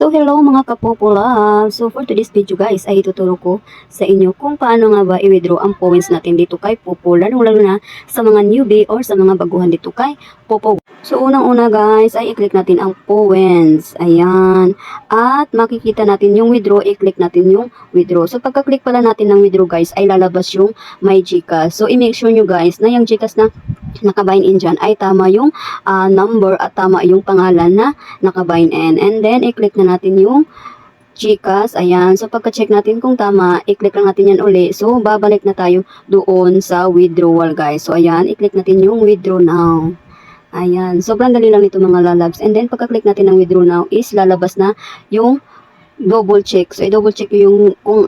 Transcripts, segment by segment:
So hello mga kapopula. So for today's video guys ay ituturo ko sa inyo kung paano nga ba i-withdraw ang points natin dito kay Popo, lalo na sa mga newbie or sa mga baguhan dito kay Popo. So unang-una guys ay i-click natin ang points. Ayan. At makikita natin yung withdraw, i-click natin yung withdraw. So pagka-click pala natin ng withdraw guys ay lalabas yung my GCash. So i-make sure nyo guys na yung GCash na nakabind in dyan ay tama yung number at tama yung pangalan na nakabind in. And then i-click na natin yung GCash. Ayan. So, pagka-check natin kung tama, i-click lang natin yan uli. So, babalik na tayo doon sa withdrawal, guys. So, ayan. I-click natin yung withdraw now. Ayan. Sobrang dali lang ito mga lalabs. And then, pagka-click natin ng withdraw now is lalabas na yung double check. So, i-double check yung kung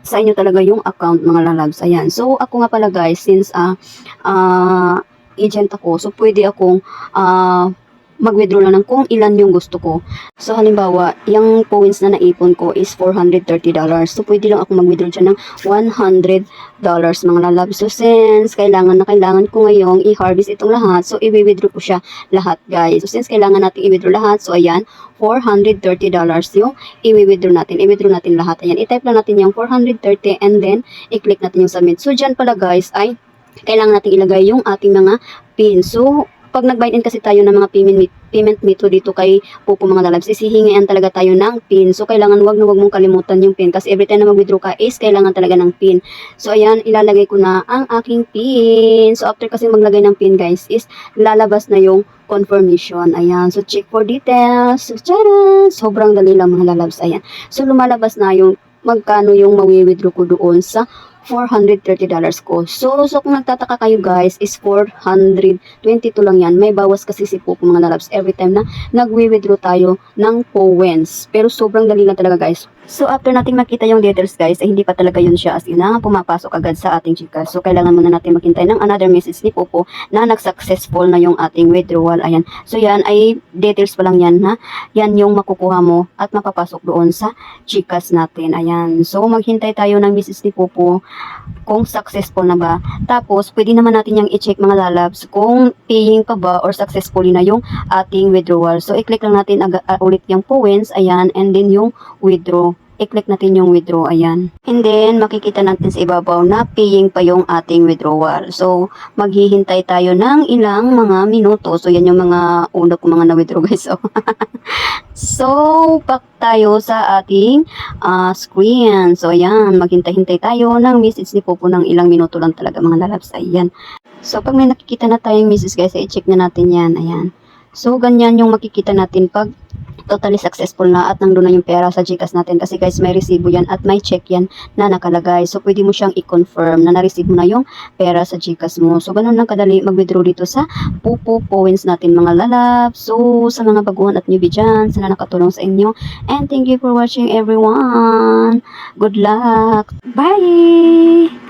sa inyo talaga yung account mga lalabs. Ayan. So, ako nga pala guys, since agent ako, so pwede akong mag-withdraw lang ng kung ilan yung gusto ko. So, halimbawa, yung points na naipon ko is $430. So, pwede lang ako mag-withdraw dyan ng $100 mga lalab. So, since kailangan ko ngayong i-harvest itong lahat, so, i-withdraw ko siya lahat, guys. So, since kailangan natin i-withdraw lahat, so, ayan, $430 yung i-withdraw natin. I-withdraw natin lahat. Ayan, i-type lang natin yung 430 and then, i-click natin yung submit. So, dyan pala, guys, ay kailangan natin ilagay yung ating mga PIN. So, pag nag-bind in kasi tayo ng mga payment method dito kay Popo mga lalabs, isihingian talaga tayo ng PIN. So, kailangan wag mong kalimutan yung PIN kasi every time na mag-withdraw ka is kailangan talaga ng PIN. So, ayan, ilalagay ko na ang aking PIN. So, after kasi maglagay ng PIN guys is lalabas na yung confirmation. Ayan. So, check for details. So, tcharan! Sobrang dali lang mga lalabs. Ayan. So, lumalabas na yung magkano yung mawi-withdraw ko doon sa $430 ko. So, kung nagtataka kayo guys, is 422 lang yan. May bawas kasi si Popo mga lalabs every time na nagwi-withdraw tayo ng points. Pero sobrang dali lang talaga guys. So, after nating makita yung details guys, ay hindi pa talaga yun siya as in na pumapasok agad sa ating GCash. So, kailangan muna natin maghintay ng another message ni Popo na nag-successful na yung ating withdrawal. Ayan. So, yan ay details pa lang yan na yan yung makukuha mo at mapapasok doon sa GCash natin. Ayan. So, maghintay tayo ng message ni Popo kung successful na ba. Tapos, pwede naman natin yung i-check mga lalabs kung paying pa ba or successfully na yung ating withdrawal. So, i-click lang natin ulit yung points. Ayan. And then yung withdraw. I-click natin yung withdraw, ayan. And then, makikita natin sa ibabaw na paying pa yung ating withdrawal. So, maghihintay tayo ng ilang mga minuto. So, yan yung mga una ko mga na-withdraw guys. So, back tayo sa ating screen. So, ayan, maghintay-hintay tayo ng message ni Popo ng ilang minuto lang talaga mga lalabs. Ayan. So, pag may nakikita na tayong message guys, i-check na natin yan. Ayan. So, ganyan yung makikita natin pag totally successful na at nandun na yung pera sa GCash natin kasi guys may resibo yan at may check yan na nakalagay. So pwede mo siyang i-confirm na na-receive mo na yung pera sa GCash mo. So ganun lang kadali mag-withdraw dito sa Popo points natin mga lalab. So sa mga baguhan at newbie dyan, sana nakatulong sa inyo. And thank you for watching everyone. Good luck. Bye!